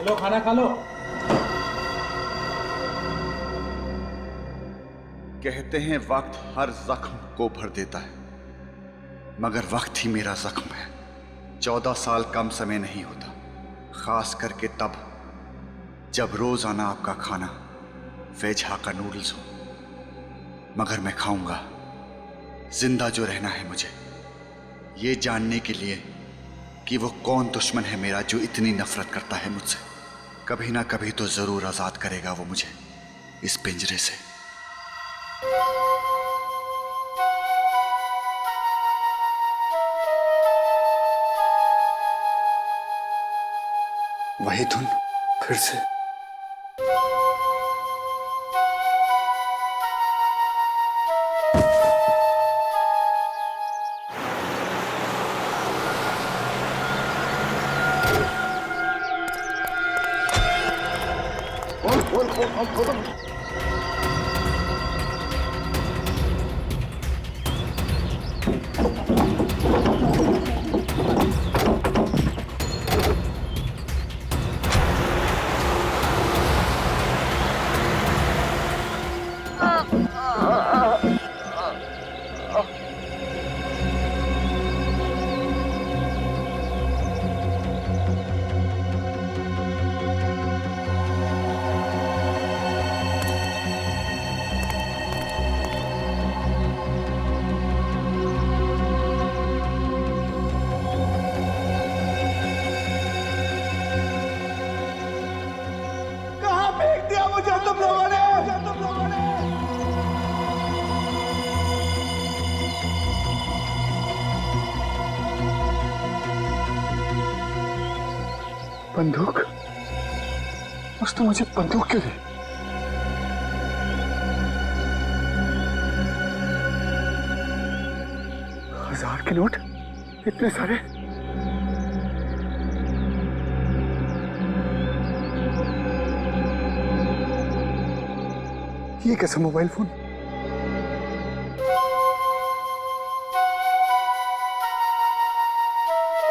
लो खाना खा लो। कहते हैं वक्त हर जख्म को भर देता है, मगर वक्त ही मेरा जख्म है। 14 साल कम समय नहीं होता, खास करके तब जब रोजाना आपका खाना वेज हाक्का नूडल्स हो। मगर मैं खाऊंगा, जिंदा जो रहना है मुझे, ये जानने के लिए कि वो कौन दुश्मन है मेरा जो इतनी नफरत करता है मुझसे। कभी ना कभी तो जरूर आजाद करेगा वो मुझे इस पिंजरे से। वही धुन फिर से। खोल। बंदूक? उसने मुझे बंदूक क्यों दी? हजार के नोट? इतने सारे? ये कैसा मोबाइल फोन?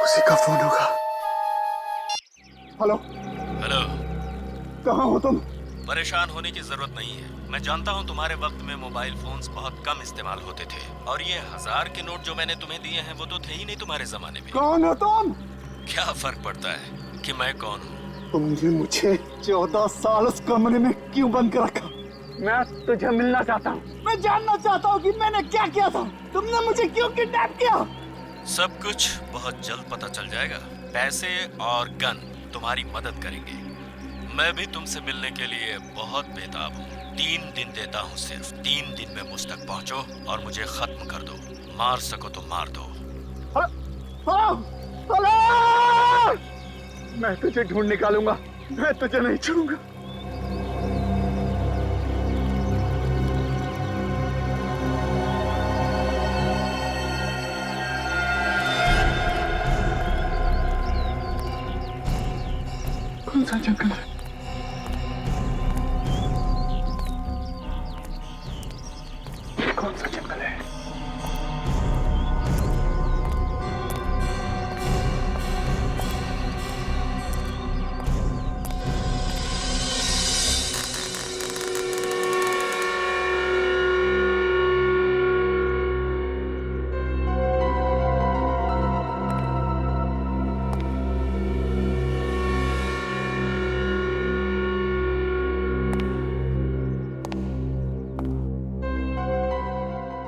उसी का फोन होगा। हेलो हेलो, कहाँ हो तुम? परेशान होने की जरूरत नहीं है। मैं जानता हूँ तुम्हारे वक्त में मोबाइल फोन्स बहुत कम इस्तेमाल होते थे, और ये 1000 के नोट जो मैंने तुम्हें दिए हैं वो तो थे ही नहीं तुम्हारे जमाने में। कौन हो तुम? क्या फर्क पड़ता है कि मैं कौन हूँ? तुमने मुझे 14 साल उस कमरे में क्यों बंद कर रखा? मैं तुझे मिलना चाहता हूँ। मैं जानना चाहता हूँ कि मैंने क्या किया था। तुमने मुझे क्यों किडनैप किया? सब कुछ बहुत जल्द पता चल जाएगा। पैसे और गन तुम्हारी मदद करेंगे। मैं भी तुमसे मिलने के लिए बहुत बेताब हूँ। 3 दिन देता हूँ सिर्फ। 3 दिन में मुझ तक पहुँचो और मुझे खत्म कर दो। मार सको तो मार दो। मैं तुझे ढूंढ निकालूंगा। मैं तुझे नहीं छोड़ूंगा। कौन सा जंगल है? कौन सा जंगल है?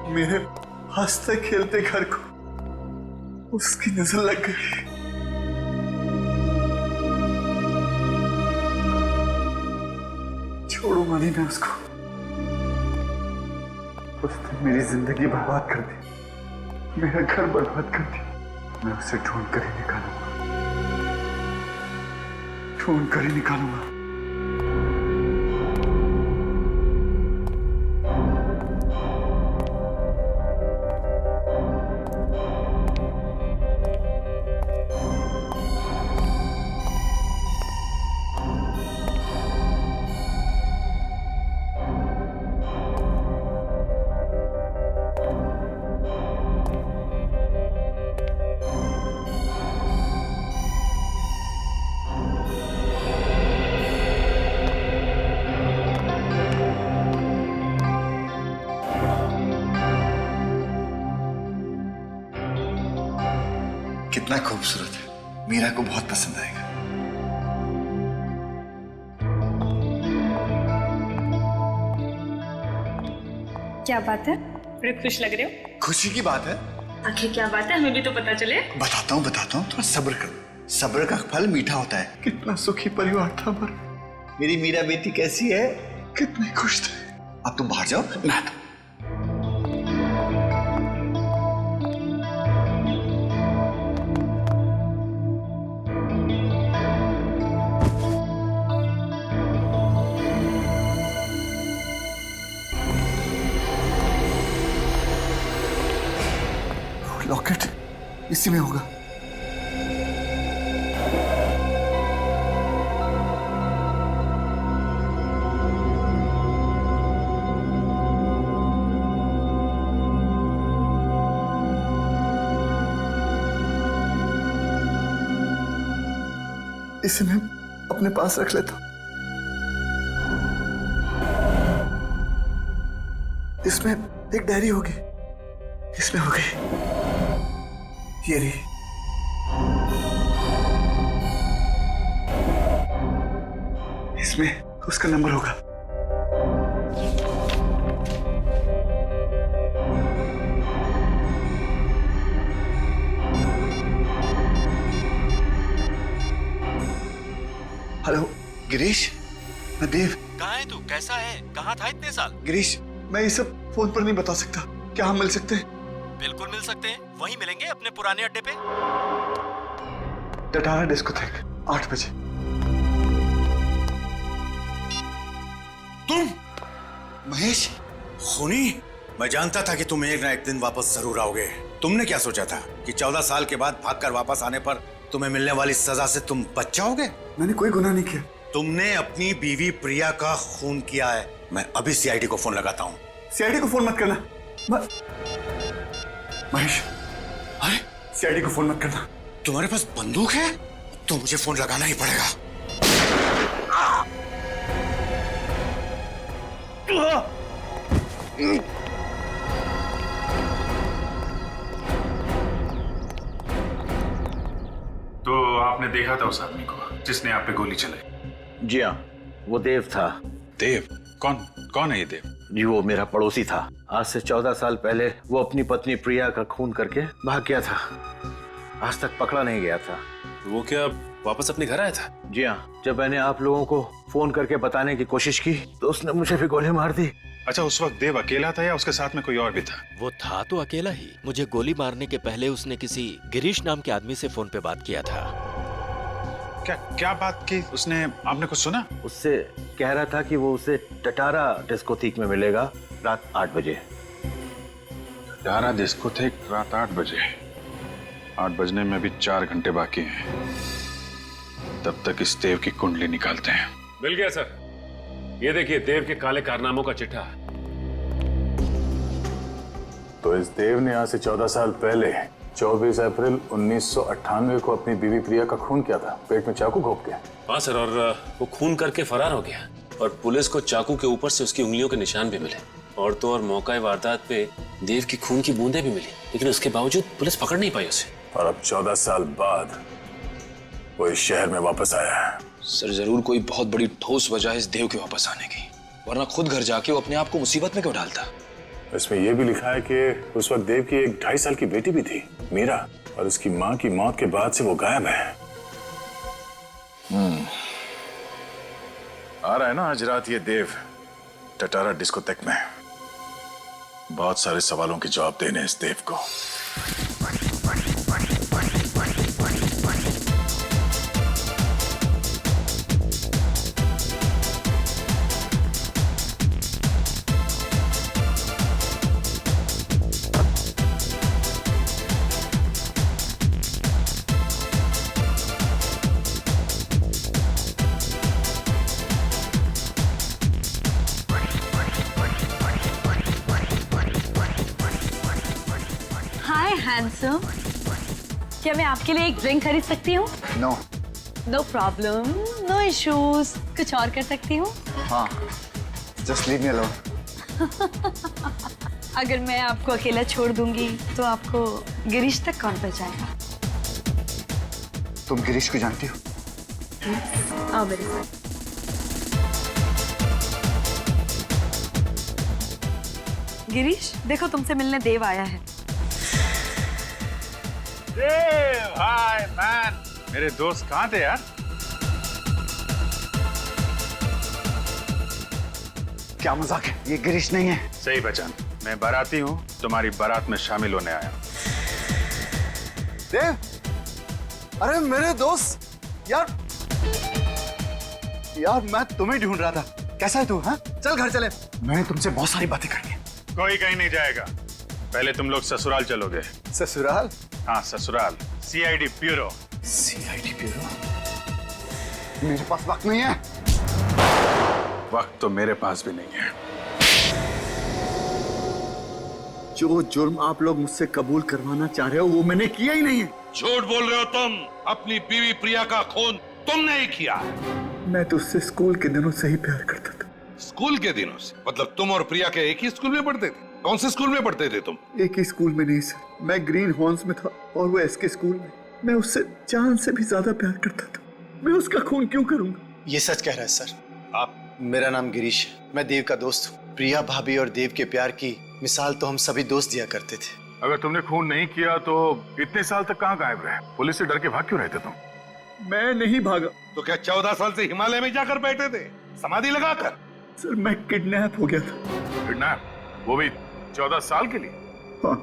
मेरे हंसते खेलते घर को उसकी नजर लग गई। छोड़ूंगा नहीं मैं उसको। उसने मेरी जिंदगी बर्बाद कर दी, मेरा घर बर्बाद कर दिया। मैं उसे ढूंढ कर ही निकालूंगा, ढूंढ कर ही निकालूंगा। खूबसूरत है, मीरा को बहुत पसंद आएगा। क्या बात है, बड़े खुश लग रहे हो। खुशी की बात है। आखिर क्या बात है, हमें भी तो पता चले। बताता हूँ, थोड़ा सब्र करो। सब्र का फल मीठा होता है। कितना सुखी परिवार था हमारा। मेरी मीरा बेटी कैसी है, कितने खुश थे। अब तुम बाहर जाओ, मैं आता हूं। लॉकेट इसी में होगा। इसे मैं अपने पास रख लेता हूं। इसमें एक डायरी होगी, इसमें हो गई ये रही। इसमें उसका नंबर होगा। हेलो गिरीश, मैं देव। कहाँ है तू? कैसा है? कहाँ था इतने साल? गिरीश, मैं ये सब फोन पर नहीं बता सकता। क्या हम मिल सकते हैं? बिल्कुल मिल सकते हैं, वहीं मिलेंगे अपने पुराने अड्डे पे। टटारा डिस्कोथेक 8 बजे। तुम महेश खूनी, मैं जानता था कि तुम एक ना एक दिन वापस जरूर आओगे। तुमने क्या सोचा था कि 14 साल के बाद भागकर वापस आने पर तुम्हें मिलने वाली सजा से तुम बच जाओगे? मैंने कोई गुनाह नहीं किया। तुमने अपनी बीवी प्रिया का खून किया है। मैं अभी सीआईडी को फोन लगाता हूँ। सीआईडी को फोन मत करना। महेश, अरे सीआईडी को फोन मत करना। तुम्हारे पास बंदूक है तो मुझे फोन लगाना ही पड़ेगा। तो आपने देखा था उस आदमी को जिसने आप पे गोली चलाई? जी हाँ, वो देव था। देव? कौन है ये देव? जी वो मेरा पड़ोसी था। आज से 14 साल पहले वो अपनी पत्नी प्रिया का खून करके भाग गया था। आज तक पकड़ा नहीं गया था। वो क्या वापस अपने घर आया था? जी हाँ, जब मैंने आप लोगों को फोन करके बताने की कोशिश की तो उसने मुझे भी गोली मार दी। अच्छा, उस वक्त देव अकेला था या उसके साथ में कोई और भी था? वो था तो अकेला ही। मुझे गोली मारने के पहले उसने किसी गिरीश नाम के आदमी से फोन पे बात किया था। क्या बात की उसने? आपने कुछ सुना? उससे कह रहा था कि वो उसे टटारा डिस्कोथेक में मिलेगा रात 8 बजे। टटारा डिस्कोथेक रात 8 बजे? 8 बजने में भी 4 घंटे बाकी हैं। तब तक इस देव की कुंडली निकालते हैं। मिल गया सर। ये देखिए देव के काले कारनामों का चिट्ठा। तो इस देव ने आज से 14 साल पहले 24 अप्रैल 1998 को अपनी बीवी प्रिया का खून किया था, पेट में चाकू घोंप के। हाँ सर, और वो खून करके फरार हो गया और पुलिस को चाकू के ऊपर से उसकी उंगलियों के निशान भी मिले। और तो और मौका वारदात पे देव की खून की बूंदें भी मिली, लेकिन उसके बावजूद पुलिस पकड़ नहीं पाई उसे। और अब 14 साल बाद वो इस शहर में वापस आया है। सर जरूर कोई बहुत बड़ी ठोस वजह है इस देव के वापस आने की, वरना खुद घर जाके वो अपने आप को मुसीबत में क्यों डालता? इसमें यह भी लिखा है कि उस वक्त देव की एक 2.5 साल की बेटी भी थी, मीरा, और उसकी मां की मौत के बाद से वो गायब है। आ रहा है ना आज रात ये देव टटारा डिस्कोथेक में। बहुत सारे सवालों के जवाब देने इस देव को। हाय हैंडसम, क्या मैं आपके लिए एक ड्रिंक खरीद सकती हूँ? No. No problem, no issues. कुछ और कर सकती हूँ? हाँ, जस्ट लीव मी अलोन। अगर मैं आपको अकेला छोड़ दूंगी तो आपको गिरीश तक कौन पहुंचाएगा? तुम गिरीश को जानती हो? आओ मेरे साथ। गिरीश, देखो तुमसे मिलने देव आया है। देव, हाय मैन। मेरे दोस्त कहाँ थे यार? क्या मजाक है? ये गिरीश नहीं है। सही पहचान। मैं बाराती हूँ, तुम्हारी बारात में शामिल होने आया हूँ। देव, अरे मेरे दोस्त, यार मैं तुम्हें ढूंढ रहा था। कैसा है तू? हाँ, चल घर चले, मैंने तुमसे बहुत सारी बातें करनी है। कोई कहीं नहीं जाएगा, पहले तुम लोग ससुराल चलोगे। ससुराल? हाँ ससुराल, सीआईडी ब्यूरो। CID bureau? मेरे पास वक्त नहीं है। वक्त तो मेरे पास भी नहीं है। जो जुर्म आप लोग मुझसे कबूल करवाना चाह रहे हो वो मैंने किया ही नहीं है। झूठ बोल रहे हो तुम। अपनी बीवी प्रिया का खून तुमने ही किया है। मैं तो उससे स्कूल के दिनों से ही प्यार करता था। स्कूल के दिनों से? मतलब तुम और प्रिया के एक ही स्कूल में पढ़ते थे? कौन से स्कूल में पढ़ते थे तुम? एक ही स्कूल में नहीं सर, मैं ग्रीन हॉर्न्स में था और वो एसके स्कूल में। मैं उससे जान से भी ज्यादा प्यार करता था। मैं उसका खून क्यों करूंगा? ये सच कह रहा है सर। आप? मेरा नाम गिरीश है, मैं देव का दोस्त हूँ। प्रिया भाभी और देव के प्यार की मिसाल तो हम सभी दोस्त दिया करते थे। अगर तुमने खून नहीं किया तो इतने साल तक कहाँ गायब रहे? पुलिस से डर के भाग क्यों रहते तुम? मैं नहीं भागा। तो क्या 14 साल से हिमालय में जाकर बैठे थे समाधि लगाकर? सर मैं किडनैप हो गया था। किडनैप? वो भी 14 साल के लिए? हाँ।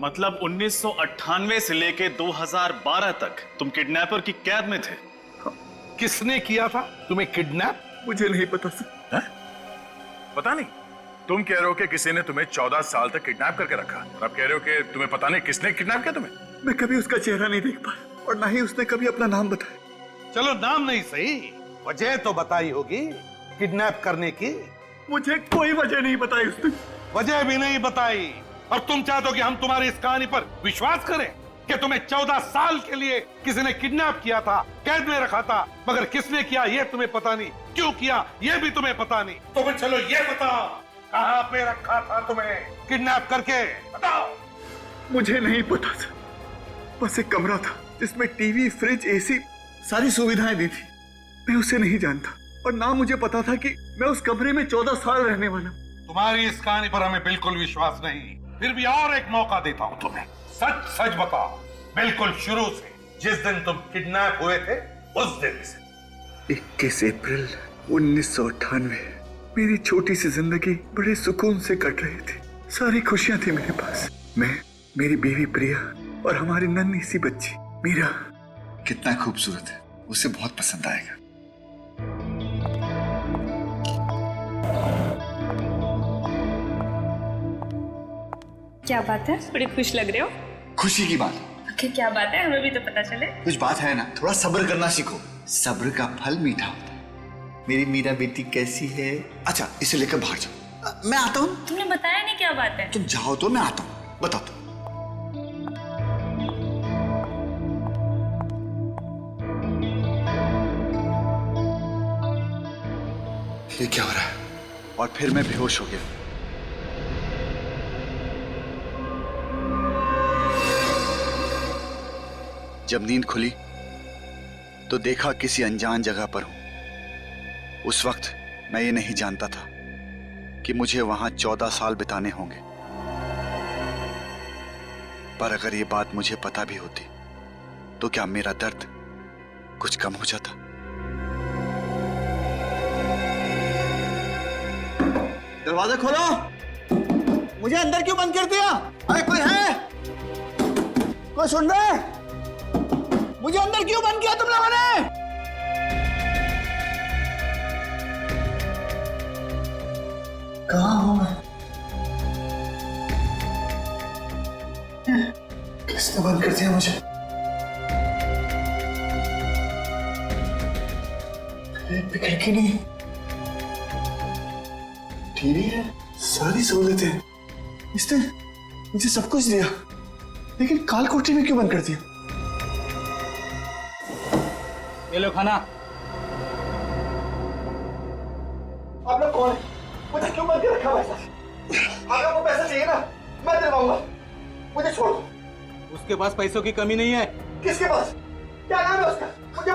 मतलब 1998 से लेके 2012 तक तुम किडनैपर की कैद में थे? हाँ। किसने किया था तुम्हें किडनैप? मुझे नहीं पता सर। पता नहीं? तुम कह रहे हो कि किसी ने तुम्हें 14 साल तक किडनैप करके रखा, और अब कह रहे हो कि तुम्हें पता नहीं किसने किडनैप किया तुम्हें? मैं कभी उसका चेहरा नहीं देख पाया और ना ही उसने कभी अपना नाम बताया। चलो नाम नहीं सही, वजह तो बताई होगी किडनैप करने की। मुझे कोई वजह नहीं बताई उसने। वजह भी नहीं बताई, और तुम चाहते हो कि हम तुम्हारी इस कहानी पर विश्वास करें कि तुम्हें 14 साल के लिए किसी ने किडनैप किया था, कैद में रखा था, मगर किसने किया ये तुम्हें पता नहीं, क्यों किया ये भी तुम्हें पता नहीं। तो फिर चलो ये बताओ, कहां पे रखा था तुम्हें किडनैप करके? बताओ। मुझे नहीं पता था, बस एक कमरा था जिसमें टीवी, फ्रिज, एसी, सारी सुविधाएं दी थी। मैं उसे नहीं जानता और ना मुझे पता था कि मैं उस कमरे में 14 साल रहने वाला। तुम्हारी इस कहानी पर हमें बिल्कुल विश्वास नहीं, फिर भी और एक मौका देता हूं तुम्हें। सच सच बताओ, बिल्कुल शुरू से, जिस दिन तुम किडनैप हुए थे उस दिन से। 21 अप्रैल 1998। मेरी छोटी सी जिंदगी बड़े सुकून से कट रही थी। सारी खुशियां थी मेरे पास। मैं, मेरी बीवी प्रिया और हमारी नन्ही सी बच्ची मीरा। कितना खूबसूरत है, उसे बहुत पसंद आएगा। क्या बात है? बड़ी खुश लग रहे हो। खुशी की बात। आखिर क्या बात है, हमें भी तो पता चले। कुछ बात है ना, थोड़ा सब्र करना सीखो। सब्र का फल मीठा होता है। मेरी मीरा बेटी कैसी है? अच्छा, इसे लेकर बाहर जाओ। मैं आता हूँ। तुमने बताया नहीं क्या बात है। तुम जाओ तो मैं आता हूँ, बताओ तो। ये क्या हो रहा है? और फिर मैं बेहोश हो गया। जब नींद खुली तो देखा किसी अनजान जगह पर हूं। उस वक्त मैं ये नहीं जानता था कि मुझे वहां 14 साल बिताने होंगे, पर अगर ये बात मुझे पता भी होती तो क्या मेरा दर्द कुछ कम हो जाता? दरवाजा खोलो। मुझे अंदर क्यों बंद कर दिया? अरे कोई है? कोई सुन रहा है? मुझे अंदर क्यों बंद किया तुम लोगों ने? कहाँ हूं मैं? किसने बंद कर दिया मुझे? एक भी खिड़की नहीं, टीवी है, सारी सहूलतें। इसने मुझे सब कुछ दिया, लेकिन काल कोठरी में क्यों बंद कर दिया? ये लो खाना। आप लोग कौन है? मुझे क्यों बंद के रखा भाई साहब? अगर आपको पैसा चाहिए ना, मैं दिलवाऊंगा। मुझे छोड़ दो। उसके पास पैसों की कमी नहीं है। किसके पास? क्या नाम है उसका? मुझे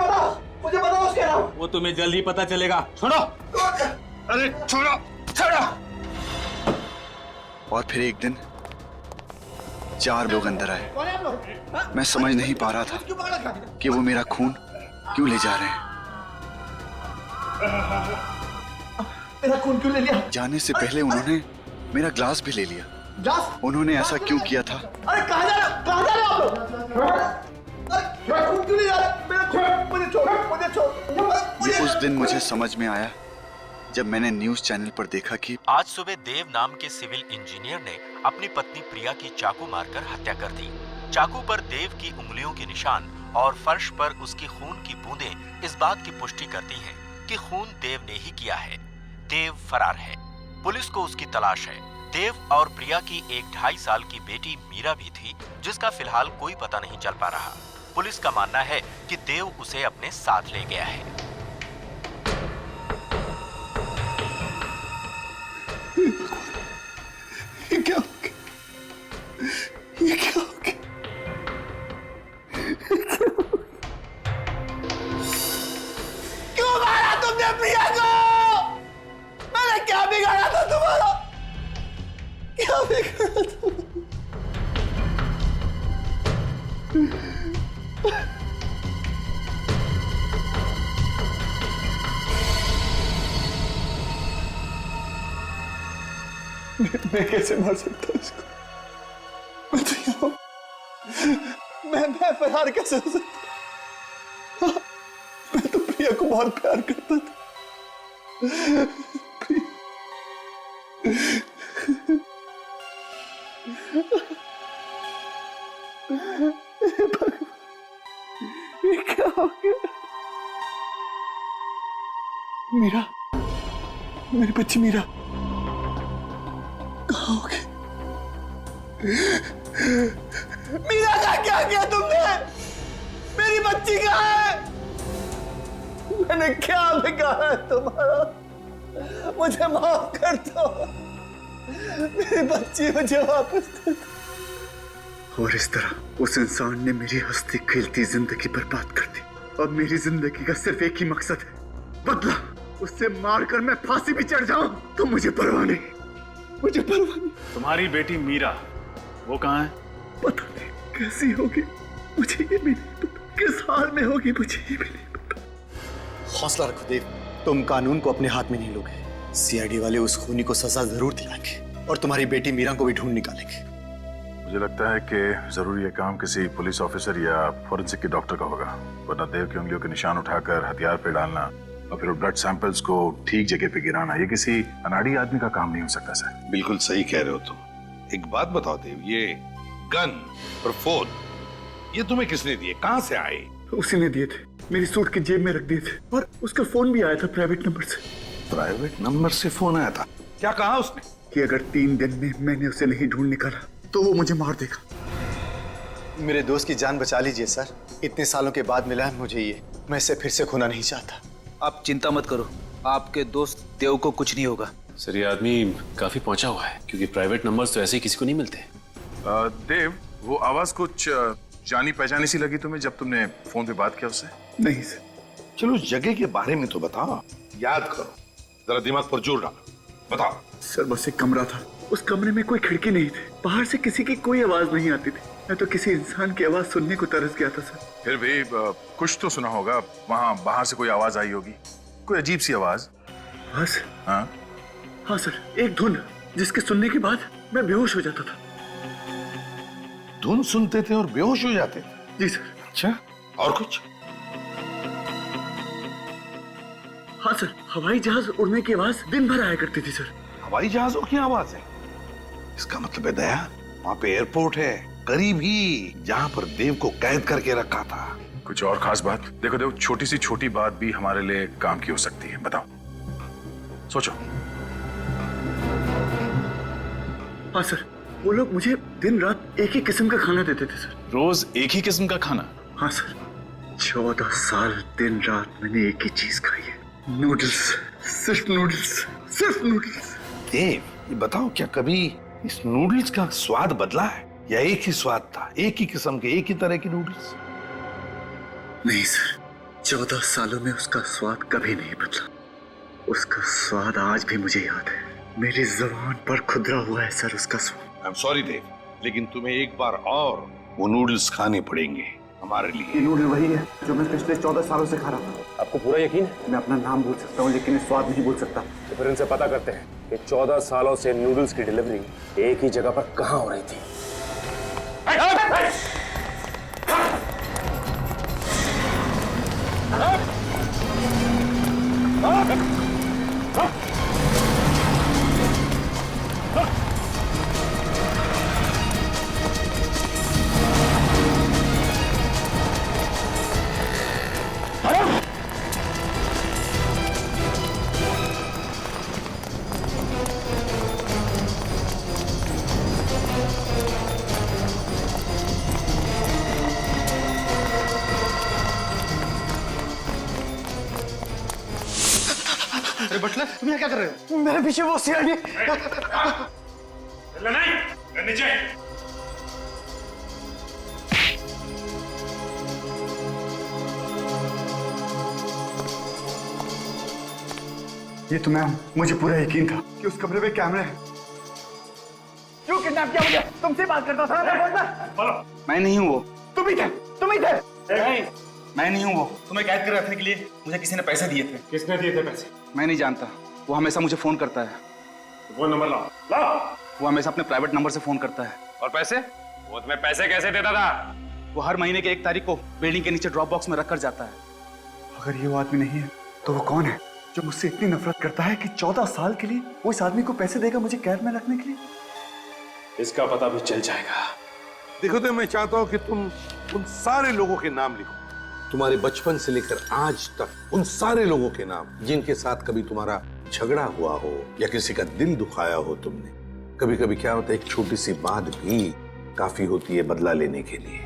बताओ उसका नाम। वो तुम्हें जल्द ही पता चलेगा। छोड़ो। अरे छोड़ो। छोड़ो। और फिर एक दिन 4 लोग अंदर आए। कौन है आप लोग? मैं समझ नहीं पा रहा था कि वो मेरा खून क्यों ले जा रहे हैं। मेरा खून क्यों ले लिया? जाने से पहले उन्होंने मेरा ग्लास भी ले लिया। ग्लास? उन्होंने ऐसा क्यों किया था? अरे कहाँ जा रहे हो आप लोग? अरे खून क्यों ले जा रहे? मेरा खून, मुझे छोड़। ये उस दिन मुझे समझ में आया जब मैंने न्यूज चैनल पर देखा कि आज सुबह देव नाम के सिविल इंजीनियर ने अपनी पत्नी प्रिया की चाकू मारकर हत्या कर दी। चाकू पर देव की उंगलियों के निशान और फर्श पर उसकी खून की बूंदें इस बात की पुष्टि करती हैं कि खून देव ने ही किया है। देव फरार है। पुलिस को उसकी तलाश है। देव और प्रिया की एक 2.5 साल की बेटी मीरा भी थी, जिसका फिलहाल कोई पता नहीं चल पा रहा। पुलिस का मानना है कि देव उसे अपने साथ ले गया है। ये क्या हो गया? ये क्या हो गया? क्यों मारा तुमने प्रिया को? मैंने क्या बिगाड़ा था तुम्हारा? क्या बिगाड़ा था? मैं कैसे मार सकता हूँ इसको? मैं तो यहाँ हूँ। मैं फरार कैसे हो सकता? मैं तो प्रिया को बहुत प्यार करता था। ये क्या हो गया? मीरा, मेरी बच्ची मीरा कहाँ हो गई? मीरा का क्या किया तुमने? मेरी बच्ची कहाँ है? मैंने क्या बिगाड़ा है तुम्हारा? मुझे माफ कर दो। मेरी बच्ची मुझे वापस दे दो। और इस तरह उस इंसान ने मेरी हंसती खेलती जिंदगी बर्बाद कर दी। अब मेरी जिंदगी का सिर्फ एक ही मकसद है, बदला। उससे मारकर मैं फांसी भी चढ़ जाऊं तो मुझे परवाह नहीं, मुझे परवाह नहीं। तुम्हारी बेटी मीरा वो कहाँ है? पता नहीं कैसी होगी, मुझे ये भी नहीं पता। किस हाल में होगी, मुझे ये भी नहीं पता। हौसला रखो देव, तुम कानून को अपने हाथ में नहीं लोगे। सीआईडी वाले उस खूनी को सजा जरूर दिलाएंगे और तुम्हारी बेटी मीरा को भी ढूंढ निकालेंगे। मुझे लगता है कि जरूर ये काम किसी पुलिस ऑफिसर या फोरेंसिक के डॉक्टर का होगा, वरना देव की उंगलियों के निशान उठाकर हथियार पे डालना और फिर ब्लड सैंपल्स को ठीक जगह पे गिराना, ये किसी अनाड़ी आदमी का काम नहीं हो सकता सर। बिल्कुल सही कह रहे हो तुम। एक बात बताओ देव, ये गन और फोन ये तुम्हें किसने दिए? कहाँ से आए? उसी ने दिए थे, मेरी सूट की जेब में रख दिए थे और उसका फोन भी आया था प्राइवेट नंबर से। प्राइवेट नंबर से फोन आया था? क्या कहा उसने? कि अगर 3 दिन में मैंने उसे नहीं ढूंढ निकाला तो वो मुझे मार देगा। मेरे दोस्त की जान बचा लीजिए सर, इतने सालों के बाद मिला है मुझे ये, मैं इसे फिर से खोना नहीं चाहता। आप चिंता मत करो, आपके दोस्त देव को कुछ नहीं होगा। सर ये आदमी काफी पहुंचा हुआ है, क्योंकि प्राइवेट नंबर्स तो ऐसे ही किसी को नहीं मिलते। देव, वो आवाज कुछ जानी पहचानी सी लगी तुम्हें जब तुमने फोन पे बात किया उससे? नहीं सर। चलो उस जगह के बारे में तो बताओ, याद करो, जरा दिमाग पर जोर डालो, बताओ। सर बस एक कमरा था, उस कमरे में कोई खिड़की नहीं थी, बाहर से किसी की कोई आवाज नहीं आती थी। मैं तो किसी इंसान की आवाज सुनने को तरस गया था सर। फिर भी कुछ तो सुना होगा, वहां बाहर से कोई आवाज आई होगी, कोई अजीब सी आवाज। बस हाँ हाँ सर, एक धुन जिसके सुनने के बाद मैं बेहोश हो जाता था। धुन सुनते थे और बेहोश हो जाते थे? जी सर। अच्छा, और कुछ? हाँ सर, हवाई जहाज उड़ने की आवाज दिन भर आया करती थी सर। हवाई जहाजों की आवाज है? इसका मतलब है दया, वहां पे एयरपोर्ट है करीब ही, जहां पर देव को कैद करके रखा था। कुछ और खास बात? देखो देव, छोटी सी छोटी बात भी हमारे लिए काम की हो सकती है, बताओ, सोचो। हाँ सर, वो लोग मुझे दिन रात एक ही किस्म का खाना देते थे सर। रोज एक ही किस्म का खाना? हाँ सर, 14 साल दिन रात मैंने एक ही चीज खाई है, नूडल्स, सिर्फ नूडल्स, सिर्फ नूडल्स। देव, ये बताओ, क्या कभी इस नूडल्स का स्वाद बदला है या एक ही स्वाद था, एक ही किस्म के, एक ही तरह के नूडल्स? नहीं सर, 14 सालों में उसका स्वाद कभी नहीं बदला। उसका स्वाद आज भी मुझे याद है। मेरी जुबान पर खुदरा हुआ है सर उसका स्वाद। आई एम सॉरी देव, लेकिन तुम्हें एक बार और वो नूडल्स खाने पड़ेंगे हमारे लिए। ये नूडल वही है जो मैं पिछले 14 सालों से खा रहा हूँ। आपको पूरा यकीन है? मैं अपना नाम भूल सकता हूँ लेकिन स्वाद नहीं भूल सकता। तो फिर इनसे पता करते हैं कि 14 सालों से नूडल्स की डिलीवरी एक ही जगह पर कहाँ हो रही थी। अरे बटलर, तुम यहाँ क्या कर रहे हो? मेरे पीछे वो सीआईडी। नहीं, नीचे। ये तो मैं हूं। मुझे पूरा यकीन था कि उस कमरे में कैमरे हैं। क्यों किडनैप किया मुझे? तुमसे बात करता था ना। मैं नहीं हूँ वो। तुम ही थे, तुम ही थे। नहीं, मैं नहीं हूँ वो। तुम्हें कैद कर रखने के लिए मुझे किसी ने पैसे दिए थे। किसने दिए थे पैसे? मैं नहीं जानता। वो हमेशा मुझे फोन करता है। वो नंबर लाओ। लाओ। वो हमेशा अपने प्राइवेट नंबर से फोन करता है। और पैसे? वो तुम्हें पैसे कैसे देता था? वो हर महीने की 1 तारीख को बिल्डिंग के नीचे ड्रॉप बॉक्स में रख कर जाता है। अगर ये वो आदमी नहीं है तो वो कौन है जो मुझसे इतनी नफरत करता है कि 14 साल के लिए वो इस आदमी को पैसे देगा मुझे कैद में रखने के लिए? इसका पता भी चल जाएगा। देखो तो मैं चाहता हूँ कि तुम उन सारे लोगों के नाम लिखो, तुम्हारे बचपन से लेकर आज तक उन सारे लोगों के नाम जिनके साथ कभी तुम्हारा झगड़ा हुआ हो या किसी का दिल दुखाया हो तुमने। कभी कभी क्या होता है, एक छोटी सी बात भी काफी होती है बदला लेने के लिए।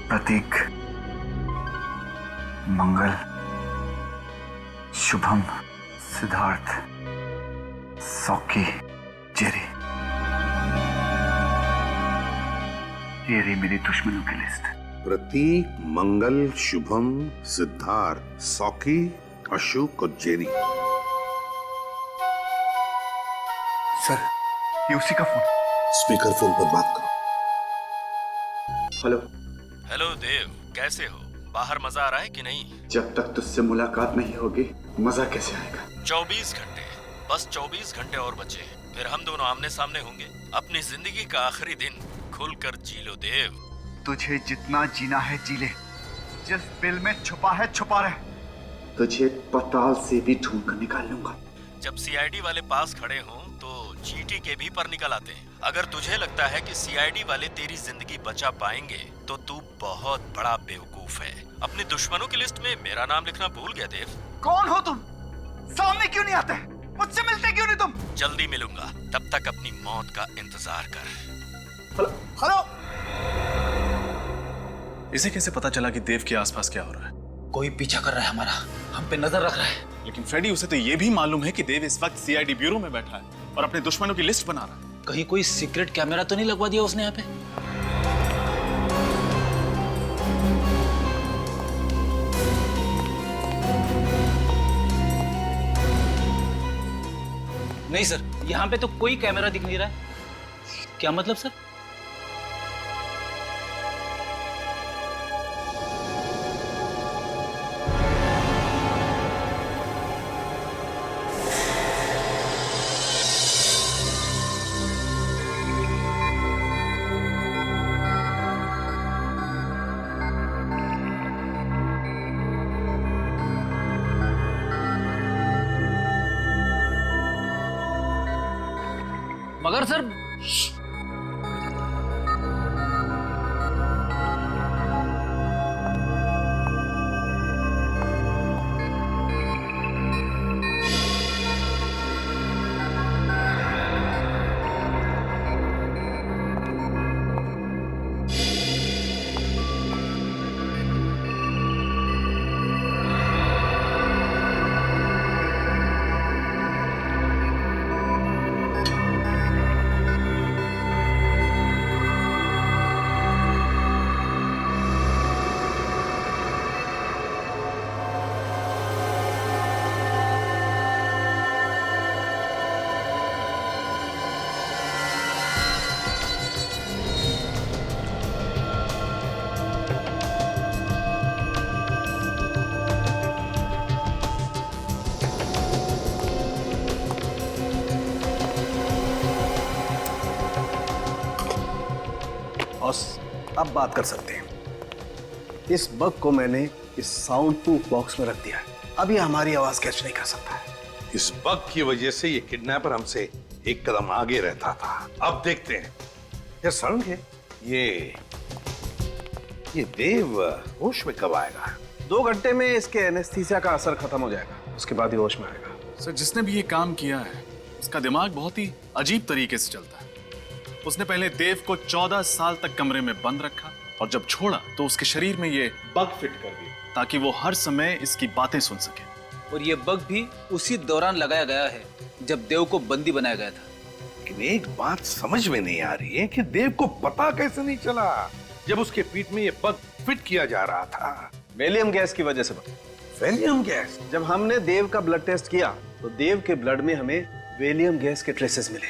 प्रतीक, मंगल, शुभम, सिद्धार्थ, सौकी, जेरी। ये रही मेरी दुश्मनों की लिस्ट। प्रतीक, मंगल, शुभम, सिद्धार्थ, सौकी, अशोक और जेरी। सर, ये उसी का फोन। स्पीकर फोन पर बात करो। हेलो। हेलो देव, कैसे हो? बाहर मजा आ रहा है कि नहीं? जब तक तुझसे मुलाकात नहीं होगी मजा कैसे आएगा? 24 घंटे, बस 24 घंटे और बचे, फिर हम दोनों आमने सामने होंगे। अपनी जिंदगी का आखिरी दिन खुलकर जी लो देव। तुझे जितना जीना है जी ले। जिस बिल में छुपा है छुपा रहे। तुझे पताल से भी ढूंढ कर निकाल लूंगा। जब सीआईडी वाले पास खड़े हों तो जीटी के भी पर निकल आते हैं। अगर तुझे लगता है कि सीआईडी वाले तेरी जिंदगी बचा पाएंगे तो तू बहुत बड़ा बेवकूफ है। अपने दुश्मनों की लिस्ट में मेरा नाम लिखना भूल गया देव। कौन हो तुम? सामने क्यों नहीं आते? मुझसे मिलते क्यों नहीं तुम? जल्दी मिलूंगा, तब तक अपनी मौत का इंतजार कर। Hello hello. इसे कैसे पता चला कि देव के आसपास क्या हो रहा है? कोई पीछा कर रहा है हमारा, हम पे नजर रख रहा है। लेकिन फ्रेडी, उसे तो ये भी मालूम है कि देव इस वक्त सीआईडी ब्यूरो में बैठा है और अपने दुश्मनों की लिस्ट बना रहा है। कहीं कोई सीक्रेट कैमरा तो नहीं लगवा दिया उसने यहाँ पे? नहीं सर, यहाँ पे तो कोई कैमरा दिख नहीं रहा है। क्या मतलब सर? मगर सर, अब बात कर सकते हैं। इस बग को मैंने इस साउंड प्रूफ बॉक्स में रख दिया है। अब ये हमारी आवाज कैच नहीं कर सकता है। इस बग की वजह से ये किडनैपर हमसे एक कदम आगे रहता था। अब देखते हैं यार सड़क है ये देव होश में कब आएगा? 2 घंटे में इसके एनेस्थीसिया का असर खत्म हो जाएगा, उसके बाद ही होश में आएगा। सर, जिसने भी ये काम किया है उसका दिमाग बहुत ही अजीब तरीके से चलता है। उसने पहले देव को 14 साल तक कमरे में बंद रखा और जब छोड़ा तो उसके शरीर में ये बग फिट कर दिया ताकि वो हर समय इसकी बातें सुन सके। और ये बग भी उसी दौरान लगाया गया है जब देव को बंदी बनाया गया था। लेकिन एक बात समझ में नहीं आ रही है कि देव को पता कैसे नहीं चला जब उसके पीठ में ये बग फिट किया जा रहा था? वेलियम गैस की वजह से। Valium gas? जब हमने देव का ब्लड टेस्ट किया तो देव के ब्लड में हमें वेलियम गैस के ट्रेसेस मिले।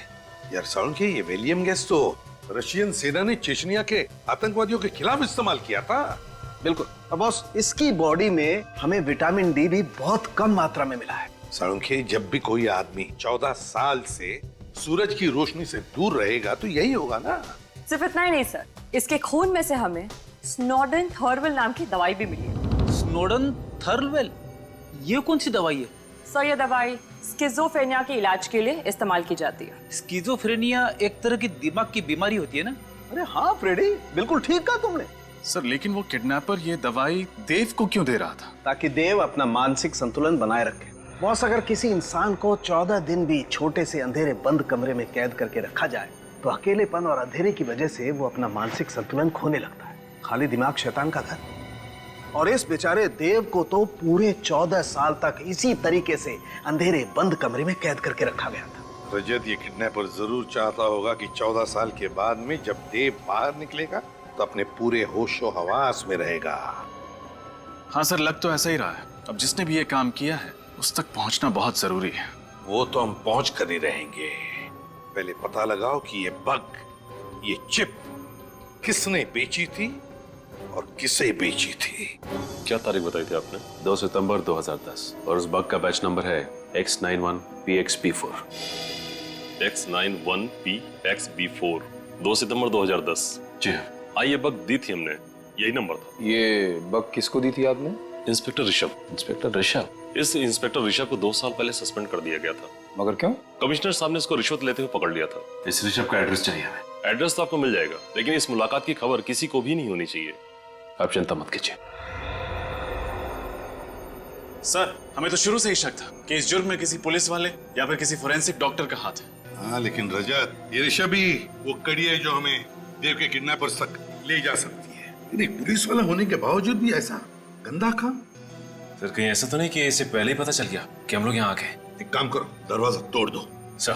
यार साउंड ये वेलियम गैस तो रशियन सेना ने चेचनिया के आतंकवादियों के खिलाफ इस्तेमाल किया था। बिल्कुल। अब बॉस, इसकी बॉडी में हमें विटामिन डी भी बहुत कम मात्रा में मिला है। साउंड जब भी कोई आदमी 14 साल से सूरज की रोशनी से दूर रहेगा तो यही होगा ना। सिर्फ इतना ही नहीं सर, इसके खून में से हमें स्नोडन थर्लवेल नाम की दवाई भी मिली है। स्नोडन थर्लवेल? ये कौन सी दवाई है? सर, ये दवाई स्किज़ोफ्रेनिया के इलाज के लिए इस्तेमाल की जाती है। स्किज़ोफ्रेनिया एक तरह की दिमाग की बीमारी होती है ना? अरे हाँ फ्रेडी, बिल्कुल ठीक कहा तुमने। सर, लेकिन वो किडनैपर ये दवाई देव को क्यों दे रहा था? ताकि देव अपना मानसिक संतुलन बनाए रखे। बॉस, अगर किसी इंसान को 14 दिन भी छोटे से अंधेरे बंद कमरे में कैद करके रखा जाए तो अकेलेपन और अंधेरे की वजह से वो अपना मानसिक संतुलन खोने लगता है। खाली दिमाग शैतान का घर। और इस बेचारे देव को तो पूरे 14 साल तक इसी तरीके से अंधेरे बंद कमरे में कैद करके रखा गया था। रजत, ये किडनैपर जरूर चाहता होगा कि 14 साल के बाद में जब देव बाहर निकलेगा तो अपने पूरे होशो हवास में रहेगा। हाँ सर, लग तो ऐसा ही रहा है। अब जिसने भी ये काम किया है उस तक पहुंचना बहुत जरूरी है। वो तो हम पहुंच कर ही रहेंगे। पहले पता लगाओ कि ये बग, ये चिप किसने बेची थी और किसे बेची थी। क्या तारीख बताई थी आपने? 2 सितंबर 2010 और उस बग का बैच नंबर है X91PXB4। X91PXB4, 2 सितंबर 2010। जी हाँ। ये बग दी थी हमने, यही नंबर था। ये बग किसको दी थी आपने? इंस्पेक्टर ऋषभ। इंस्पेक्टर ऋषभ? इस इंस्पेक्टर ऋषभ को 2 साल पहले सस्पेंड कर दिया गया था। मगर क्यों? कमिश्नर साहब ने इसको रिश्वत लेते हुए पकड़ लिया था। इस ऋषभ का एड्रेस चाहिए हमें। एड्रेस तो आपको मिल जाएगा, लेकिन इस मुलाकात की खबर किसी को भी नहीं होनी चाहिए। आप चिंता मत कीजिए। सर, हमें तो शुरू से ही शक था कि इस जुर्म में किसी पुलिस वाले या फिर किसी फोरेंसिक डॉक्टर का हाथ है। हाँ, लेकिन रजत, ये ऋषभ ही वो कड़ी है जो हमें देव के किडनैपर तक ले जा सकती है। लेकिन पुलिस वाला होने के बावजूद भी ऐसा गंदा काम। सर, कहीं ऐसा तो नहीं कि इसे पहले ही पता चल गया कि हम लोग यहाँ आ गए? एक काम करो, दरवाजा तोड़ दो। सर।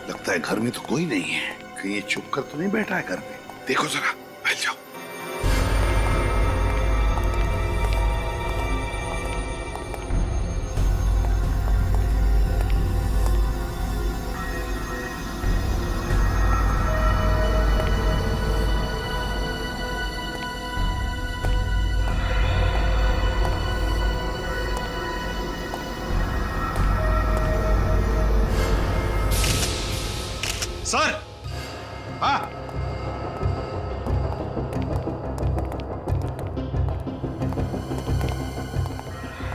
लगता है घर में तो कोई नहीं है। कहीं ये चुप कर तो नहीं बैठा है घर में? देखो जरा, फैल जाओ। सर, हाँ,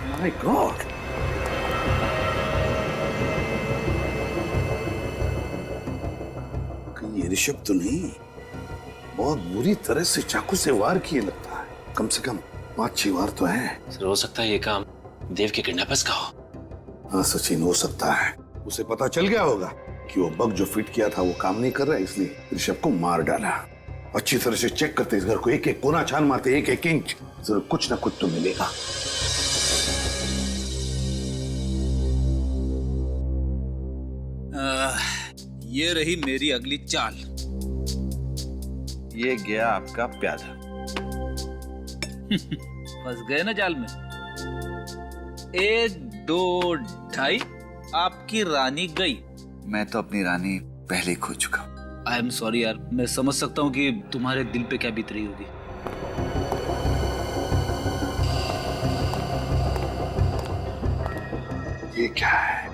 माय गॉड, कहीं ये ऋषभ तो नहीं? बहुत बुरी तरह से चाकू से वार किए लगता है। कम से कम 5-6 वार तो है। सर, हो सकता है ये काम देव के किडनैपर्स का हो। हाँ सचिन, हो सकता है। उसे पता चल गया होगा कि वो बग जो फिट किया था वो काम नहीं कर रहा है, इसलिए ऋषभ को मार डाला। अच्छी तरह से चेक करते इस घर को, एक एक कोना छान मारते, एक एक इंच, जरूर कुछ ना कुछ तो मिलेगा। ये रही मेरी अगली चाल। ये गया आपका प्यादा। फंस गए ना जाल में। 1, 2, 2.5 आपकी रानी गई। मैं तो अपनी रानी पहले खो चुका हूँ। आई एम सॉरी यार, मैं समझ सकता हूँ कि तुम्हारे दिल पे क्या बीत रही होगी। ये क्या है?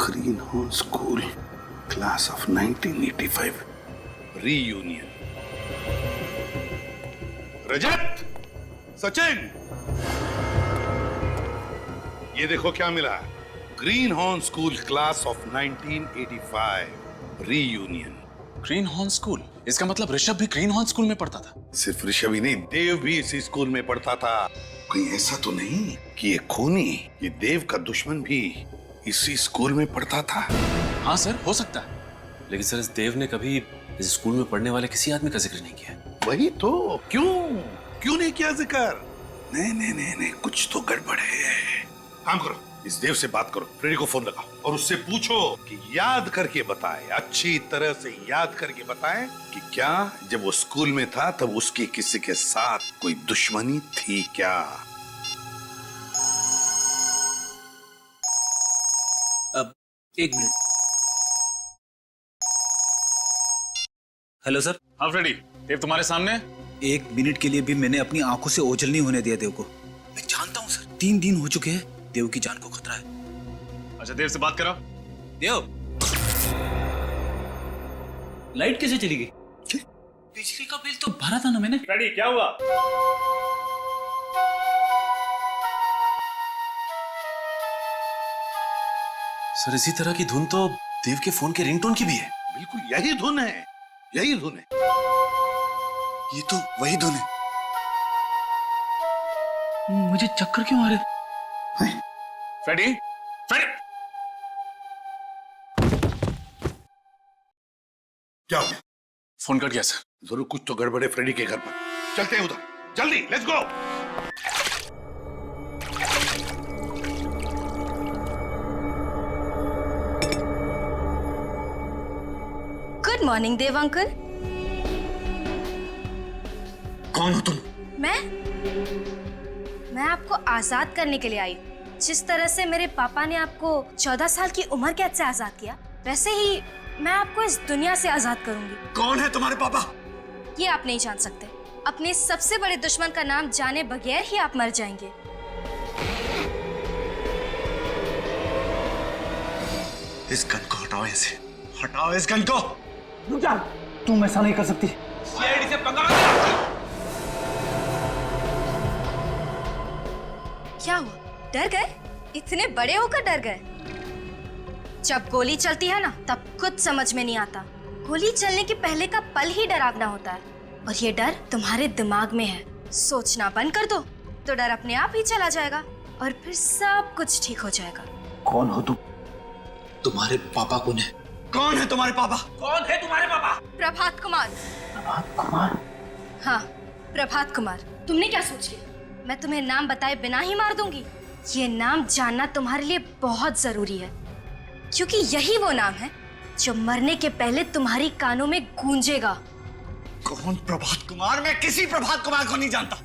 Greenhouse school class of 1985 reunion. Rajat, Sachin, ये देखो क्या मिला। Green horn school class of 1985 reunion. Green horn school? इसका मतलब ऋषभ भी ग्रीन हॉर्न स्कूल में पढ़ता था? सिर्फ ऋषभ ही नहीं, देव भी इसी स्कूल में पढ़ता था। कहीं ऐसा तो नहीं कि ये खूनी, ये देव का दुश्मन भी इसी स्कूल में पढ़ता था? हाँ सर, हो सकता है, लेकिन सर इस देव ने कभी इस स्कूल में पढ़ने वाले किसी आदमी का जिक्र नहीं किया। वही तो, क्यों नहीं किया जिक्र? नहीं, कुछ तो गड़बड़ है। काम करो, इस देव से बात करो, फ्रेडी को फोन लगाओ और उससे पूछो कि याद करके बताए, अच्छी तरह से याद करके बताए कि क्या जब वो स्कूल में था तब उसकी किसी के साथ कोई दुश्मनी थी क्या? अब एक मिनट। Hello sir. हाँ फ्रेडी, देव तुम्हारे सामने। 1 मिनट के लिए भी मैंने अपनी आंखों से ओझल नहीं होने दिया देव को। मैं जानता हूँ सर, 3 दिन हो चुके हैं, देव की जान को खतरा है। अच्छा, देव से बात करो। देव, लाइट कैसे चली गई? बिजली का बिल तो भरा था ना मैंने। फ्रेडी, क्या हुआ? सर इसी तरह की धुन तो देव के फोन के रिंगटोन की भी है। बिल्कुल यही धुन है, यही धुन है। ये तो वही धुन है। मुझे चक्कर क्यों आ रहे? फ्रेडी, फ्रेडी, क्या हो गया? फोन कट गया सर। जरूर कुछ तो गड़बड़ है फ्रेडी के घर पर। चलते हैं उधर, जल्दी, let's go. Good morning Dev uncle. कौन हो तुम? मैं आपको आजाद करने के लिए आई। जिस तरह से मेरे पापा ने आपको 14 साल की उम्र कैद से आजाद किया, वैसे ही मैं आपको इस दुनिया से आजाद करूंगी। कौन है तुम्हारे पापा? ये आप नहीं जान सकते। अपने सबसे बड़े दुश्मन का नाम जाने बगैर ही आप मर जाएंगे। इस गन को हटाओ, ऐसे हटाओ इस गन को। रुक जा, तुम ऐसा नहीं कर सकती। सीआईडी से पंगा मत। क्या हुआ, डर गए? इतने बड़े होकर डर गए? जब गोली चलती है ना, तब कुछ समझ में नहीं आता। गोली चलने के पहले का पल ही डरावना होता है, और ये डर तुम्हारे दिमाग में है। सोचना बंद कर दो तो डर अपने आप ही चला जाएगा और फिर सब कुछ ठीक हो जाएगा। कौन हो तुम? तुम्हारे पापा कौन है? कौन है तुम्हारे पापा? कौन है तुम्हारे पापा? प्रभात कुमार। प्रभात कुमार? हाँ, प्रभात कुमार। तुमने क्या सोच लिया मैं तुम्हें नाम बताए बिना ही मार दूंगी? ये नाम जानना तुम्हारे लिए बहुत जरूरी है, क्योंकि यही वो नाम है जो मरने के पहले तुम्हारी कानों में गूंजेगा। कौन प्रभात कुमार? मैं किसी प्रभात कुमार को नहीं जानता।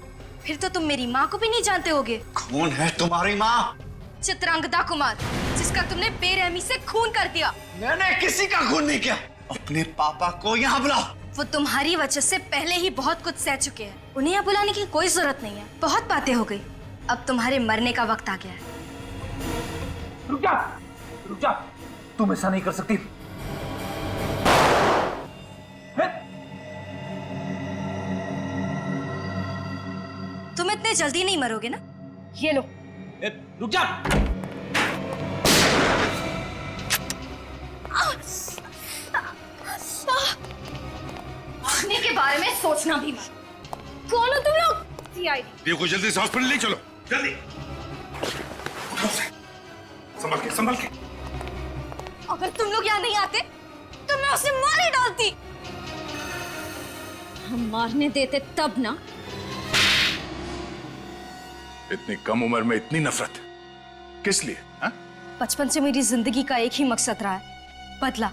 फिर तो तुम मेरी माँ को भी नहीं जानते होगे। कौन है तुम्हारी माँ? चित्रांगदा कुमार, जिसका तुमने बेरहमी से खून कर दिया। मैंने किसी का खून नहीं किया। अपने पापा को यहाँ बुलाओ। वो तुम्हारी वजह से पहले ही बहुत कुछ सह चुके हैं। उन्हें यहाँ बुलाने की कोई जरूरत नहीं है। बहुत बातें हो गई, अब तुम्हारे मरने का वक्त आ गया है। रुक जा, तुम ऐसा नहीं कर सकती। तुम इतने जल्दी नहीं मरोगे ना? ये लो। रुक जा। मरने के बारे में सोचना भी मत। कौन हो तुम लोग? सीआईडी। देव को जल्दी से हॉस्पिटल ले चलो, जल्दी। संभाल के। अगर तुम लोग यहाँ नहीं आते तो मैं उसे मार ही डालती। हम मारने देते तब ना। इतनी कम उम्र में इतनी नफरत किस लिए? हा? बचपन से मेरी जिंदगी का एक ही मकसद रहा है, बदला,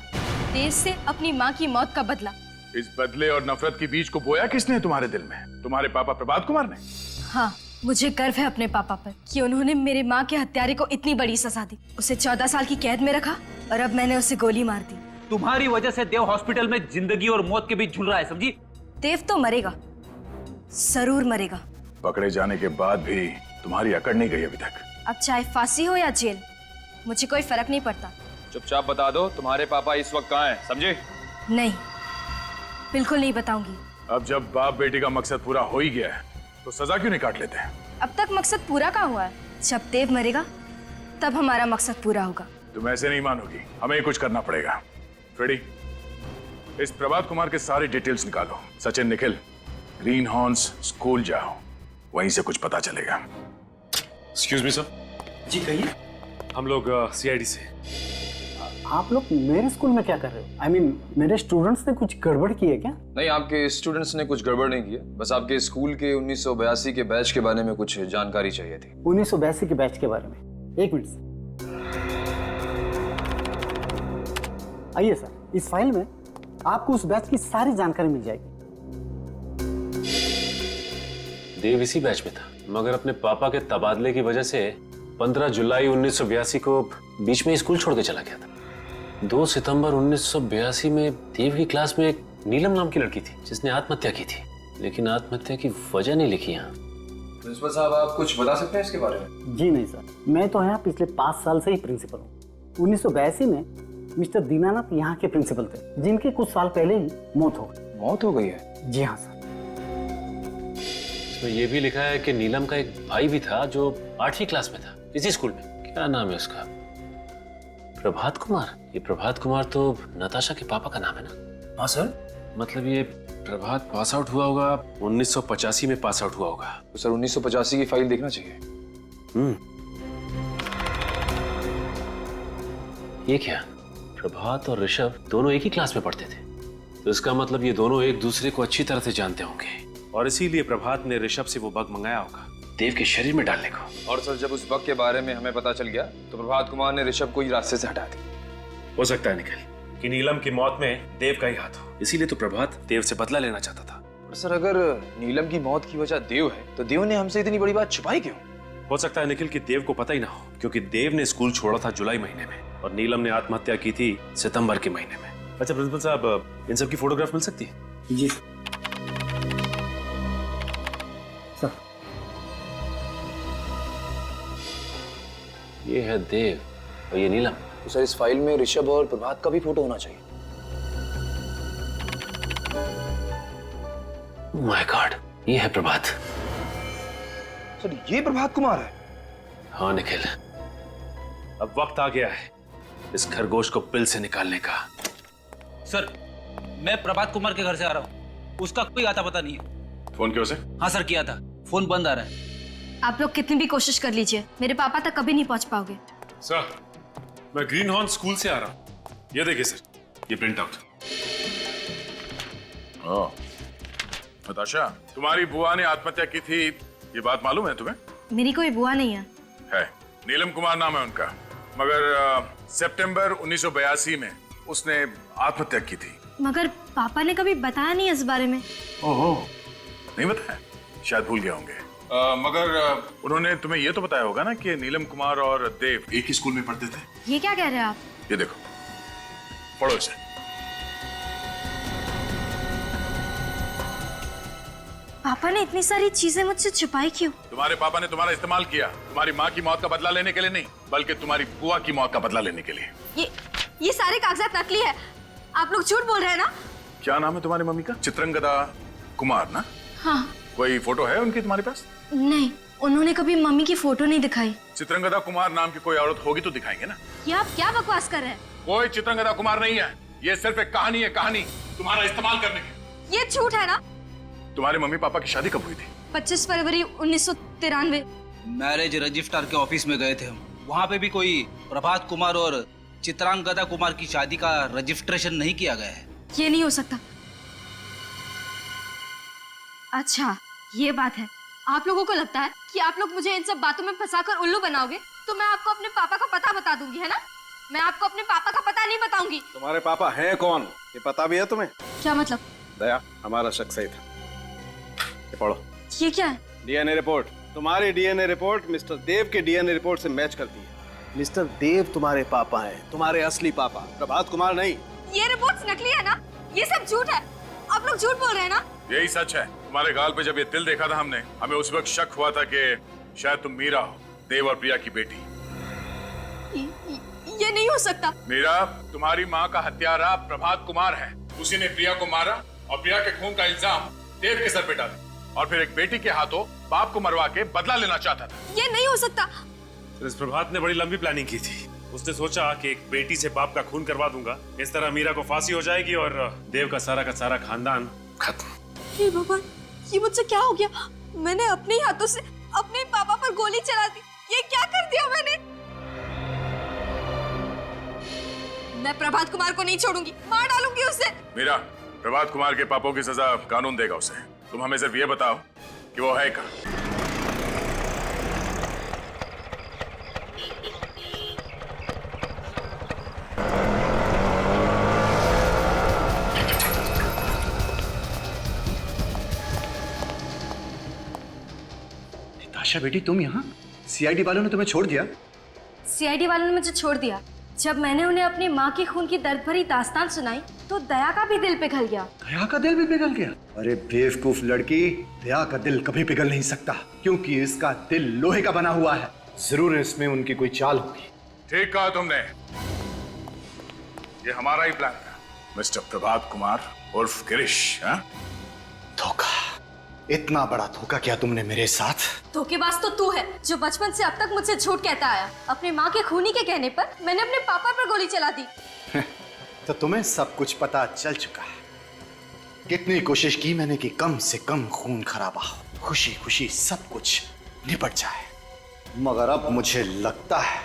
देव से अपनी माँ की मौत का बदला। इस बदले और नफरत के बीज को बोया किसने तुम्हारे दिल में? तुम्हारे पापा प्रभात कुमार ने? हाँ, मुझे गर्व है अपने पापा पर कि उन्होंने मेरे माँ के हत्यारे को इतनी बड़ी सजा दी। उसे 14 साल की कैद में रखा और अब मैंने उसे गोली मार दी। तुम्हारी वजह से देव हॉस्पिटल में जिंदगी और मौत के बीच झूल रहा है, समझी? देव तो मरेगा, जरूर मरेगा। पकड़े जाने के बाद भी तुम्हारी अकड़ नहीं गई अभी तक। अब चाहे फांसी हो या जेल, मुझे कोई फर्क नहीं पड़ता। चुपचाप बता दो तुम्हारे पापा इस वक्त कहाँ हैं, समझे? नहीं, बिल्कुल नहीं बताऊंगी। अब जब बाप बेटी का मकसद पूरा हो ही गया है तो सजा क्यों नहीं काट लेते हैं? अब तक मकसद पूरा कहाँ हुआ है? जब देव मरेगा तब हमारा मकसद पूरा होगा। तुम ऐसे नहीं मानोगी, हमें ही कुछ करना पड़ेगा। फ्रेडी, इस प्रभात कुमार के सारे डिटेल्स निकालो। Sachin, Nikhil, green horns school जाओ, वहीं से कुछ पता चलेगा। Excuse me sir. जी कहिए। हम लोग सीआईडी से। आप लोग मेरे स्कूल में क्या कर रहे हो? I mean, मेरे स्टूडेंट्स ने कुछ गड़बड़ की है क्या? नहीं, आपके स्टूडेंट्स ने कुछ गड़बड़ नहीं की है, बस आपके स्कूल के 1982 के बैच के बारे में कुछ जानकारी चाहिए थी। 1982 के बैच के बारे में? एक मिनट सर। आइए सर, इस फाइल में आपको उस बैच की सारी जानकारी मिल जाएगी। देव इसी बैच में था, मगर अपने पापा के तबादले की वजह से 15 जुलाई 1982 को बीच में स्कूल छोड़ के चला गया था। 2 सितंबर 1982 में देव की क्लास में एक नीलम नाम की लड़की थी जिसने आत्महत्या की थी, लेकिन आत्महत्या की वजह नहीं लिखी यहाँ। प्रिंसिपल साहब, आप कुछ बता सकते हैं इसके बारे में? जी नहीं सर, मैं तो यहाँ पिछले 5 साल से ही प्रिंसिपल हूँ। 1982 में मिस्टर दीनानाथ यहाँ के प्रिंसिपल थे, जिनके कुछ साल पहले ही मौत हो गई। मौत हो गई है? जी हाँ सर। इसमें यह भी लिखा है कि नीलम का एक भाई भी था जो 8वीं क्लास में था इसी स्कूल में। क्या नाम है उसका? प्रभात कुमार। ये प्रभात कुमार तो नताशा के पापा का नाम है ना? हाँ सर। मतलब ये प्रभात पास आउट हुआ होगा 1985 में, पास आउट हुआ होगा। तो सर 1985 की फाइल देखना चाहिए। ये क्या? प्रभात और ऋषभ दोनों एक ही क्लास में पढ़ते थे, तो इसका मतलब ये दोनों एक दूसरे को अच्छी तरह से जानते होंगे और इसीलिए प्रभात ने ऋषभ से वो बग मंगाया होगा देव के शरीर में डालने को। और सर जब उस बग के बारे में हमें पता चल गया तो प्रभात कुमार ने ऋषभ को ही रास्ते से हटा दिया। हो सकता है निखिल कि नीलम की मौत में देव का ही हाथ हो, इसीलिए तो प्रभात देव से बदला लेना चाहता था। और सर अगर नीलम की मौत की वजह देव है तो देव ने हमसे इतनी बड़ी बात छुपाई क्यों? हो सकता है निखिल कि देव को पता ही ना हो, क्योंकि देव ने स्कूल छोड़ा था जुलाई महीने में और नीलम ने आत्महत्या की थी सितंबर के महीने में। अच्छा प्रिंसिपल साहब, इन सब की फोटोग्राफ मिल सकती है? जी सर। ये है देव और ये नीलम। तो सर इस फाइल में ऋषभ और प्रभात का भी फोटो होना चाहिए। माय गॉड, ये है प्रभात। सर ये प्रभात कुमार है? हाँ निखिल, अब वक्त आ गया है इस खरगोश को बिल से निकालने का। सर, मैं प्रभात कुमार के घर से आ रहा हूँ, उसका कोई आता पता नहीं है। फोन क्यों से? हाँ सर, किया था, फोन बंद आ रहा है। आप लोग कितनी भी कोशिश कर लीजिए, मेरे पापा तक कभी नहीं पहुंच पाओगे। सर, मैं ग्रीन हॉर्न स्कूल से आ रहा हूँ। ये देखिए सर, ये प्रिंट आउट। नताशा, तुम्हारी बुआ ने आत्महत्या की थी, ये बात मालूम है तुम्हें? मेरी कोई बुआ नहीं है। है, नीलम कुमार नाम है उनका, मगर सितंबर 1982 में उसने आत्महत्या की थी। मगर पापा ने कभी बताया नहीं इस बारे में। ओहो, नहीं बताया? शायद भूल गए होंगे। मगर उन्होंने तुम्हें ये तो बताया होगा ना कि नीलम कुमार और देव एक ही स्कूल में पढ़ते थे। ये क्या कह रहे हैं आप? ये देखो, पढ़ो इसे। पापा ने इतनी सारी चीजें मुझसे छुपाई क्यों? तुम्हारे पापा ने तुम्हारा इस्तेमाल किया, तुम्हारी माँ की मौत का बदला लेने के लिए नहीं, बल्कि तुम्हारी बुआ की मौत का बदला लेने के लिए। ये सारे कागजात नकली है, आप लोग झूठ बोल रहे हैं ना? क्या नाम है तुम्हारी मम्मी का? चित्रंगदा कुमार ना? हाँ। कोई फोटो है उनकी तुम्हारे पास? नहीं, उन्होंने कभी मम्मी की फोटो नहीं दिखाई। चित्रंगदा कुमार नाम की कोई औरत होगी तो दिखाएंगे ना। ये आप क्या बकवास कर रहे हैं? कोई चित्रंगदा कुमार नहीं है, ये सिर्फ एक कहानी है, कहानी तुम्हारा इस्तेमाल करने की। ये झूठ है ना? तुम्हारे मम्मी पापा की शादी कब हुई थी? 25 फरवरी 1993। मैरिज रजिस्ट्रार के ऑफिस में गए थे हम, वहाँ पे भी कोई प्रभात कुमार और चित्रांगदा कुमार की शादी का रजिस्ट्रेशन नहीं किया गया है। ये नहीं हो सकता। अच्छा, ये बात है। आप लोगों को लगता है कि आप लोग मुझे इन सब बातों में फंसाकर उल्लू बनाओगे तो मैं आपको अपने पापा का पता बता दूंगी, है ना? मैं आपको अपने पापा का पता नहीं बताऊंगी। तुम्हारे पापा हैं कौन, ये पता भी है तुम्हें? क्या मतलब? दया, हमारा शक सही था। ये पढ़ो। ये क्या है? DNA report. तुम्हारी डीएनए रिपोर्ट मिस्टर देव के डीएनए रिपोर्ट से मैच करती है। मिस्टर देव तुम्हारे पापा हैं, तुम्हारे असली पापा, प्रभात कुमार नहीं। ये रिपोर्ट्स नकली है ना? ये सब झूठ है। आप लोग झूठ बोल रहे हैं ना? यही सच है। तुम्हारे गाल पे जब ये तिल देखा था हमने, हमें उस वक्त शक हुआ था कि शायद तुम मीरा हो, देव और प्रिया की बेटी। ये नहीं हो सकता। मीरा, तुम्हारी माँ का हत्यारा प्रभात कुमार है। उसी ने प्रिया को मारा और प्रिया के खून का इल्जाम देव के सर पे डाला और फिर एक बेटी के हाथों बाप को मरवा के बदला लेना चाहता था। ये नहीं हो सकता। इस प्रभात ने बड़ी लंबी प्लानिंग की थी। उसने सोचा कि एक बेटी से बाप का खून करवा दूंगा, इस तरह मीरा को फांसी हो जाएगी और देव का सारा खानदान खत्म। हे भगवान, ये मुझसे क्या हो गया? मैंने अपने हाथों से अपने पापा पर गोली चला दी। ये क्या कर दिया मैंने? मैं प्रभात कुमार को नहीं छोड़ूंगी, मार डालूंगी उसे। मीरा, प्रभात कुमार के पापों की सजा कानून देगा उसे। तुम हमें सिर्फ ये बताओ कि वो है कहाँ। आशा बेटी, तुम यहाँ? सीआईडी वालों ने तुम्हें छोड़ दिया? सीआईडी वालों ने मुझे छोड़ दिया। जब मैंने उन्हें अपनी माँ के खून की दर्द भरी दास्तान सुनाई तो दया का भी दिल पिघल गया। दया का दिल भी पिघल गया? अरे बेवकूफ लड़की, दया का दिल कभी पिघल नहीं सकता क्योंकि इसका दिल लोहे का बना हुआ है। जरूर इसमें उनकी कोई चाल होगी। ठीक कहा तुमने, ये हमारा ही प्लान था। मिस्टर प्रभात कुमार उर्फ गिरीश। धोखा, इतना बड़ा धोखा किया तुमने मेरे साथ। धोखेबाज तो तू है जो बचपन से अब तक मुझसे झूठ कहता आया। अपनी माँ के खूनी के कहने पर मैंने अपने पापा पर गोली चला दी। तो तुम्हें सब कुछ पता चल चुका है। कितनी कोशिश की मैंने कि कम से कम खून खराबा हो, खुशी खुशी सब कुछ निपट जाए, मगर अब मुझे लगता है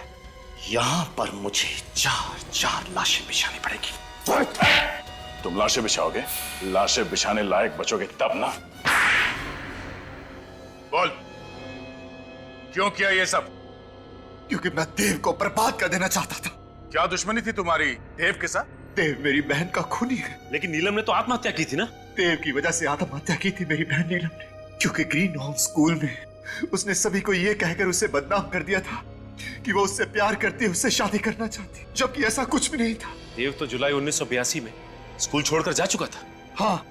यहाँ पर मुझे 4 लाशें बिछानी पड़ेगी। तुम लाशें बिछाओगे? लाशें बिछाने लायक बचोगे तब ना। बोल, क्यों किया ये सब? क्योंकि मैं देव को बर्बाद कर देना चाहता था। क्या दुश्मनी थी तुम्हारी देव के साथ? देव मेरी बहन का खूनी है। लेकिन नीलम ने तो आत्महत्या की थी ना? देव की वजह से आत्महत्या की थी मेरी बहन नीलम ने, क्योंकि ग्रीन होम स्कूल में उसने सभी को ये कहकर उसे बदनाम कर दिया था कि वो उससे प्यार करती है, उससे शादी करना चाहती, जबकि ऐसा कुछ भी नहीं था। देव तो जुलाई 1982 में स्कूल छोड़कर जा चुका था। हाँ,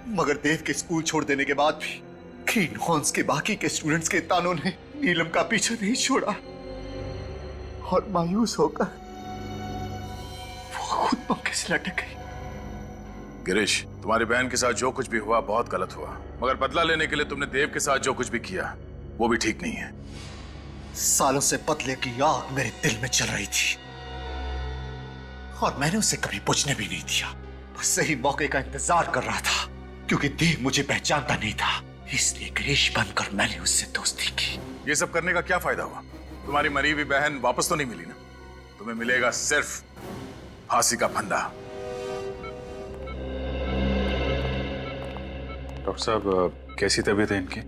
मगर देव के स्कूल छोड़ देने के बाद भी ग्रीन हॉर्न्स के बाकी के स्टूडेंट्स के तानों ने नीलम का पीछा नहीं छोड़ा और मायूस होकर वो खुद मौके से लटक गई। गिरीश, तुम्हारी बहन के साथ जो कुछ भी हुआ बहुत गलत हुआ, मगर बदला लेने के लिए तुमने देव के साथ जो कुछ भी किया वो भी ठीक नहीं है। सालों से बदले की आग मेरे दिल में चल रही थी और मैंने उसे कभी बुझने भी नहीं दिया। बस सही मौके का इंतजार कर रहा था, क्योंकि देव मुझे पहचानता नहीं था, इसलिए गिरीश बनकर मैंने उससे दोस्ती की। ये सब करने का क्या फायदा हुआ? तुम्हारी मरी हुई बहन वापस तो नहीं मिली ना। तुम्हें मिलेगा सिर्फ फांसी का फंदा। डॉक्टर साहब, कैसी तबीयत है इनकी?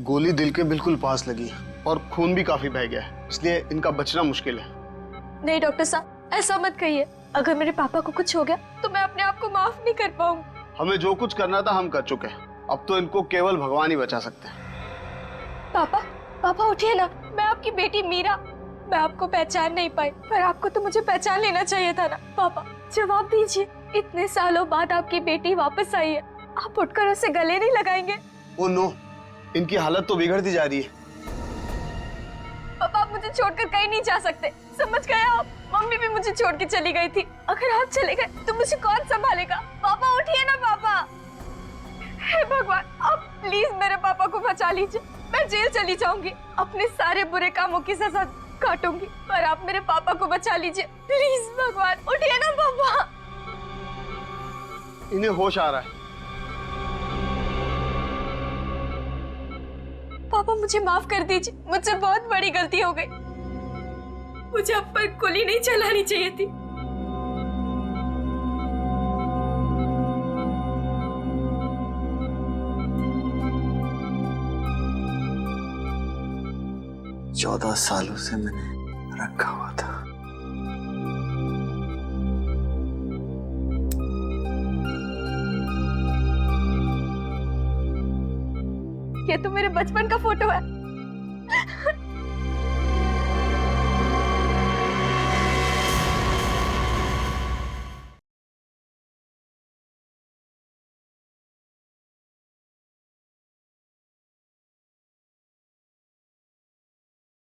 गोली दिल के बिल्कुल पास लगी और खून भी काफी बह गया है, इसलिए इनका बचना मुश्किल है। नहीं डॉक्टर साहब, ऐसा मत कहिए। अगर मेरे पापा को कुछ हो गया तो मैं अपने आप को माफ नहीं कर पाऊंगी। हमें जो कुछ करना था हम कर चुके हैं, अब तो इनको केवल भगवान ही बचा सकते हैं। पापा उठिए ना, मैं आपकी बेटी मीरा। मैं आपको पहचान नहीं पाई, पर आपको तो मुझे पहचान लेना चाहिए था ना। पापा जवाब दीजिए, इतने सालों बाद आपकी बेटी वापस आई है, आप उठकर उसे गले नहीं लगाएंगे? ओ नो, इनकी हालत तो बिगड़ती जा रही है। पापा आप मुझे छोड़कर कहीं नहीं जा सकते, समझ गए आप? मम्मी भी मुझे छोड़ के चली गई थी। अगर आप चले गए तो मुझे कौन संभालेगा? पापा उठिए ना पापा। हे भगवान, आप प्लीज मेरे पापा को बचा लीजिए। मैं जेल चली जाऊंगी, अपने सारे बुरे कामों की सजा काटूंगी, पर आप मेरे पापा को बचा लीजिए प्लीज। भगवान उठिए ना पापा। इन्हें होश आ रहा है। पापा मुझे माफ कर दीजिए, मुझसे बहुत बड़ी गलती हो गई। मुझे अब पर गोली नहीं चलानी चाहिए थी। चौदह सालों से मैंने रखा हुआ था, ये तो मेरे बचपन का फोटो है।